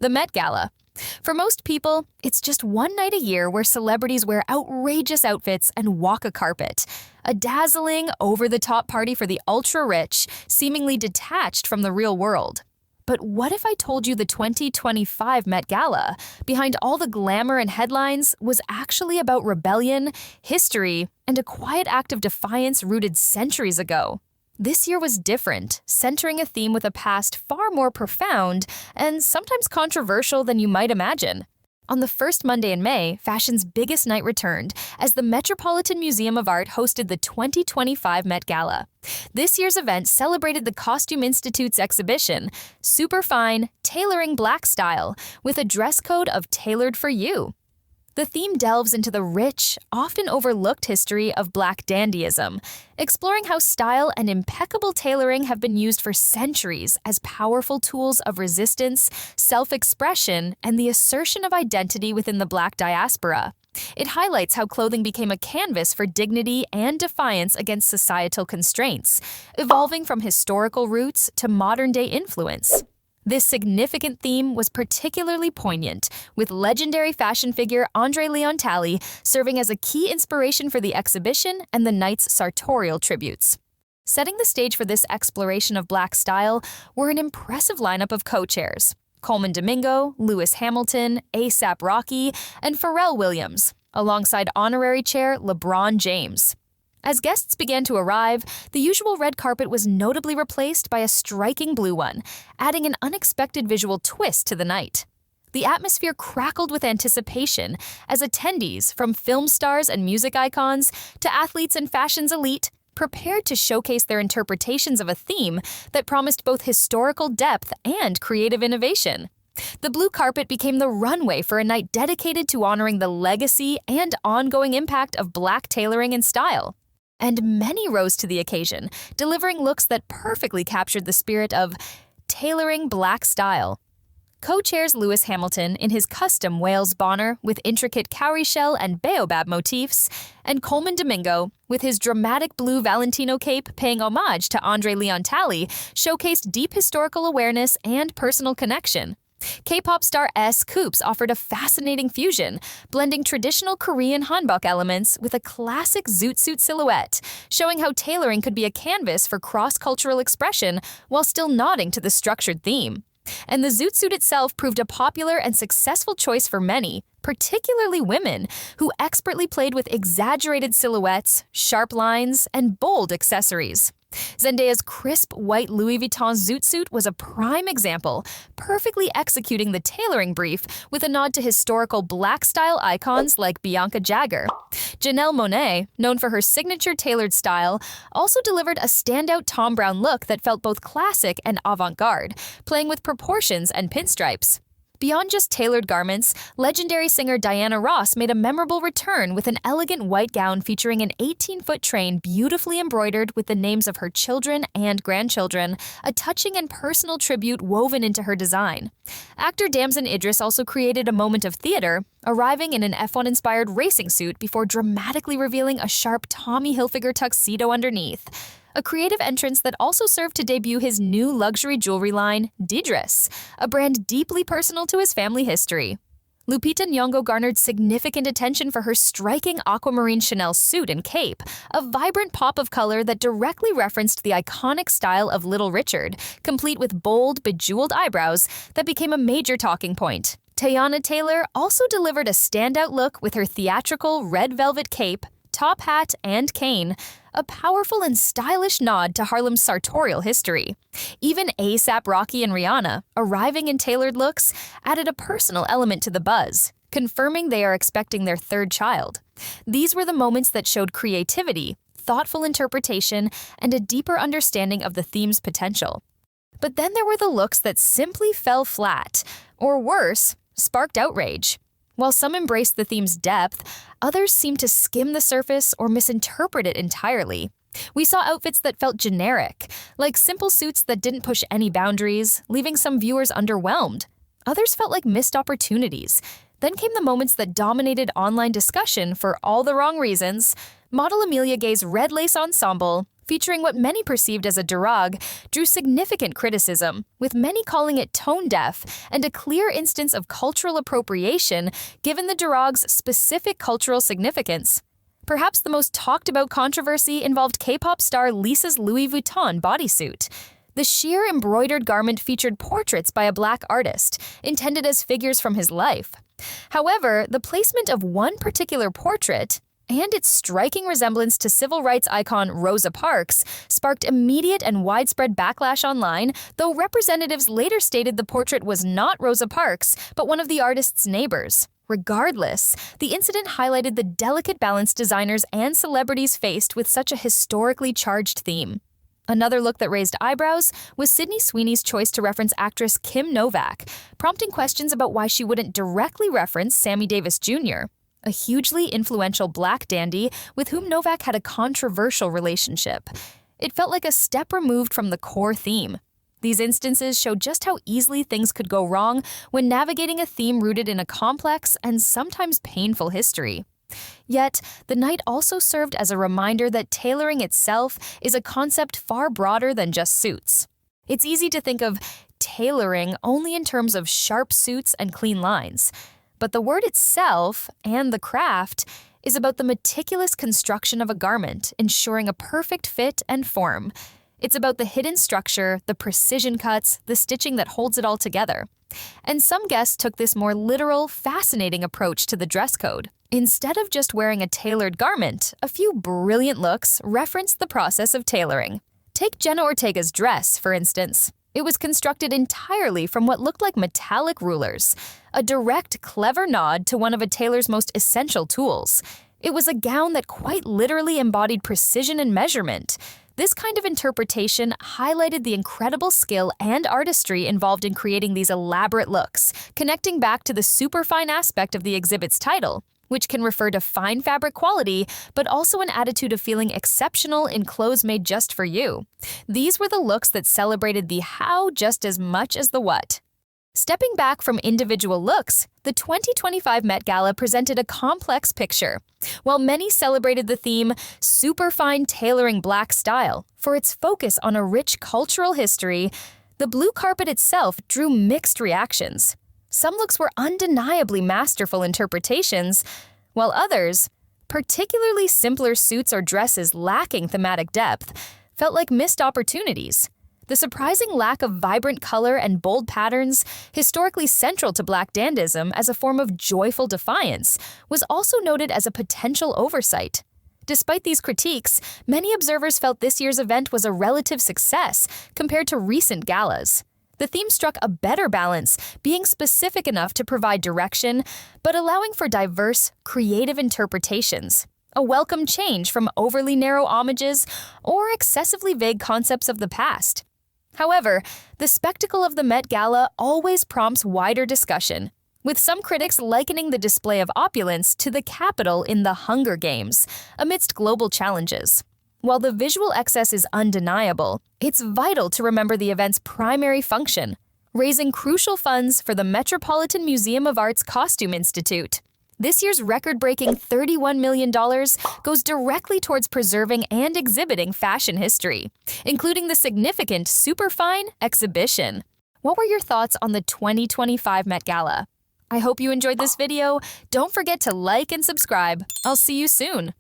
the Met Gala. For most people, it's just one night a year where celebrities wear outrageous outfits and walk a carpet. A dazzling, over-the-top party for the ultra-rich, seemingly detached from the real world. But what if I told you the 2025 Met Gala, behind all the glamour and headlines, was actually about rebellion, history, and a quiet act of defiance rooted centuries ago? This year was different, centering a theme with a past far more profound and sometimes controversial than you might imagine. On the first Monday in May, fashion's biggest night returned as the Metropolitan Museum of Art hosted the 2025 Met Gala. This year's event celebrated the Costume Institute's exhibition, Superfine Tailoring Black Style, with a dress code of Tailored for You. The theme delves into the rich, often overlooked history of Black dandyism, exploring how style and impeccable tailoring have been used for centuries as powerful tools of resistance, self-expression, and the assertion of identity within the Black diaspora. It highlights how clothing became a canvas for dignity and defiance against societal constraints, evolving from historical roots to modern-day influence. This significant theme was particularly poignant, with legendary fashion figure Andre Leon Talley serving as a key inspiration for the exhibition and the night's sartorial tributes. Setting the stage for this exploration of Black style were an impressive lineup of co-chairs: Coleman Domingo, Lewis Hamilton, A$AP Rocky, and Pharrell Williams, alongside honorary chair LeBron James. As guests began to arrive, the usual red carpet was notably replaced by a striking blue one, adding an unexpected visual twist to the night. The atmosphere crackled with anticipation as attendees, from film stars and music icons to athletes and fashion's elite, prepared to showcase their interpretations of a theme that promised both historical depth and creative innovation. The blue carpet became the runway for a night dedicated to honoring the legacy and ongoing impact of Black tailoring and style. And many rose to the occasion, delivering looks that perfectly captured the spirit of tailoring Black style. Co-chairs Lewis Hamilton in his custom Wales bonner with intricate cowrie shell and baobab motifs, and Coleman Domingo with his dramatic blue Valentino cape paying homage to Andre Leon Talley showcased deep historical awareness and personal connection. K-pop star Coops offered a fascinating fusion, blending traditional Korean hanbok elements with a classic zoot suit silhouette, showing how tailoring could be a canvas for cross-cultural expression while still nodding to the structured theme. And the zoot suit itself proved a popular and successful choice for many, particularly women, who expertly played with exaggerated silhouettes, sharp lines, and bold accessories. Zendaya's crisp white Louis Vuitton zoot suit was a prime example, perfectly executing the tailoring brief with a nod to historical Black style icons like Bianca Jagger. Janelle Monáe, known for her signature tailored style, also delivered a standout Tom Brown look that felt both classic and avant-garde, playing with proportions and pinstripes. Beyond just tailored garments, legendary singer Diana Ross made a memorable return with an elegant white gown featuring an 18-foot train beautifully embroidered with the names of her children and grandchildren, a touching and personal tribute woven into her design. Actor Damson Idris also created a moment of theater, arriving in an F1-inspired racing suit before dramatically revealing a sharp Tommy Hilfiger tuxedo underneath. A creative entrance that also served to debut his new luxury jewelry line, Didris, a brand deeply personal to his family history. Lupita Nyong'o garnered significant attention for her striking aquamarine Chanel suit and cape, a vibrant pop of color that directly referenced the iconic style of Little Richard, complete with bold, bejeweled eyebrows that became a major talking point. Teyana Taylor also delivered a standout look with her theatrical red velvet cape, top hat, and cane, a powerful and stylish nod to Harlem's sartorial history. Even A$AP Rocky and Rihanna, arriving in tailored looks, added a personal element to the buzz, confirming they are expecting their third child. These were the moments that showed creativity, thoughtful interpretation, and a deeper understanding of the theme's potential. But then there were the looks that simply fell flat, or worse, sparked outrage. While some embraced the theme's depth, others seemed to skim the surface or misinterpret it entirely. We saw outfits that felt generic, like simple suits that didn't push any boundaries, leaving some viewers underwhelmed. Others felt like missed opportunities. Then came the moments that dominated online discussion for all the wrong reasons. Model Amelia Gay's red lace ensemble, featuring what many perceived as a durag, drew significant criticism, with many calling it tone-deaf and a clear instance of cultural appropriation given the durag's specific cultural significance. Perhaps the most talked-about controversy involved K-pop star Lisa's Louis Vuitton bodysuit. The sheer embroidered garment featured portraits by a black artist, intended as figures from his life. However, the placement of one particular portrait and its striking resemblance to civil rights icon Rosa Parks sparked immediate and widespread backlash online, though representatives later stated the portrait was not Rosa Parks, but one of the artist's neighbors. Regardless, the incident highlighted the delicate balance designers and celebrities faced with such a historically charged theme. Another look that raised eyebrows was Sydney Sweeney's choice to reference actress Kim Novak, prompting questions about why she wouldn't directly reference Sammy Davis Jr., a hugely influential black dandy with whom Novak had a controversial relationship. It felt like a step removed from the core theme. These instances show just how easily things could go wrong when navigating a theme rooted in a complex and sometimes painful history. Yet, the night also served as a reminder that tailoring itself is a concept far broader than just suits. It's easy to think of tailoring only in terms of sharp suits and clean lines, but the word itself, and the craft, is about the meticulous construction of a garment, ensuring a perfect fit and form. It's about the hidden structure, the precision cuts, the stitching that holds it all together. And some guests took this more literal, fascinating approach to the dress code. Instead of just wearing a tailored garment, a few brilliant looks referenced the process of tailoring. Take Jenna Ortega's dress, for instance. It was constructed entirely from what looked like metallic rulers, a direct, clever nod to one of a tailor's most essential tools. It was a gown that quite literally embodied precision and measurement. This kind of interpretation highlighted the incredible skill and artistry involved in creating these elaborate looks, connecting back to the superfine aspect of the exhibit's title, which can refer to fine fabric quality, but also an attitude of feeling exceptional in clothes made just for you. These were the looks that celebrated the how just as much as the what. Stepping back from individual looks, the 2025 Met Gala presented a complex picture. While many celebrated the theme Superfine Tailoring Black Style for its focus on a rich cultural history, the blue carpet itself drew mixed reactions. Some looks were undeniably masterful interpretations, while others, particularly simpler suits or dresses lacking thematic depth, felt like missed opportunities. The surprising lack of vibrant color and bold patterns, historically central to Black dandism as a form of joyful defiance, was also noted as a potential oversight. Despite these critiques, many observers felt this year's event was a relative success compared to recent galas. The theme struck a better balance, being specific enough to provide direction, but allowing for diverse, creative interpretations. A welcome change from overly narrow homages or excessively vague concepts of the past. However, the spectacle of the Met Gala always prompts wider discussion, with some critics likening the display of opulence to the Capitol in the Hunger Games, amidst global challenges. While the visual excess is undeniable, it's vital to remember the event's primary function, raising crucial funds for the Metropolitan Museum of Art's Costume Institute. This year's record-breaking $31 million goes directly towards preserving and exhibiting fashion history, including the significant Superfine exhibition. What were your thoughts on the 2025 Met Gala? I hope you enjoyed this video. Don't forget to like and subscribe. I'll see you soon.